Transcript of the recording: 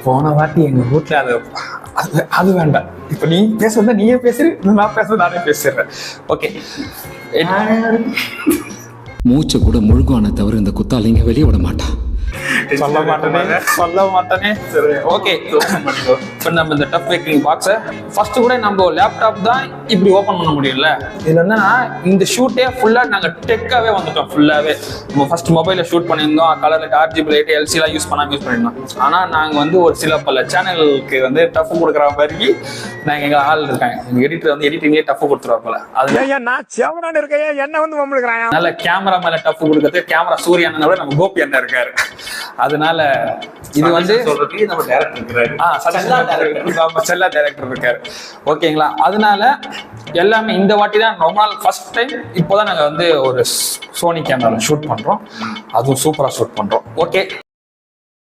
போன வாட்டி எங்க வீட்டுல அது வேண்டாம். இப்ப நீ பேசுறத நீயே பேசு, நான் பேசுறது நானே பேசுறேன். ஓகே, மூச்சு கூட முழுகுவான தவிர இந்த குத்தாலிங்க வெளியே விட மாட்டான். சொல்ல மாட்டேனே. ஓகே, இப்போ நம்ம இந்த டஃப் பேக்கிங் பாக்ஸை ஃபர்ஸ்ட் கூட நம்ம லேப்டாப் தான் இப்படி ஓப்பன் பண்ண முடியல. இதுல என்னன்னா இந்த ஷூட்டே ஃபுல்லா நாங்க டெக்காவே வந்துட்டோம். ஃபுல்லாவே நம்ம ஃபர்ஸ்ட் மொபைல ஷூட் பண்ணியிருந்தோம், கலர் RGB லைட் LCD எல்லாம் யூஸ் பண்ணியிருந்தோம். ஆனா நாங்க வந்து ஒரு சில பல சேனலுக்கு வந்து டஃப் கொடுக்குற மாதிரி நாங்க எங்க ஆள் இருக்காங்க, எங்க எடிட்டர் வந்து எடிட்டிங்கே டஃப் கொடுத்துருவாங்க. அது நான் செவனான இருக்கேன், என்ன வந்து மம்முழுக்கிறான். நல்ல கேமரா மேல டஃப் கொடுக்கறது கேமரா சூரிய அண்ணனை விட நம்ம கோபி அண்ணன் இருக்காரு. அதனால இது வந்து நம்ம டைரக்டர் இருக்காரு, செல்லா டைரக்டர் இருக்காரு. ஓகேங்களா, அதனால எல்லாமே இந்த வாட்டி தான் ரொம்ப நாள் ஃபர்ஸ்ட் டைம் இப்போதான் நாங்க வந்து ஒரு சோனி கேமரால ஷூட் பண்றோம். அதுவும் சூப்பரா ஷூட் பண்றோம். ஓகே.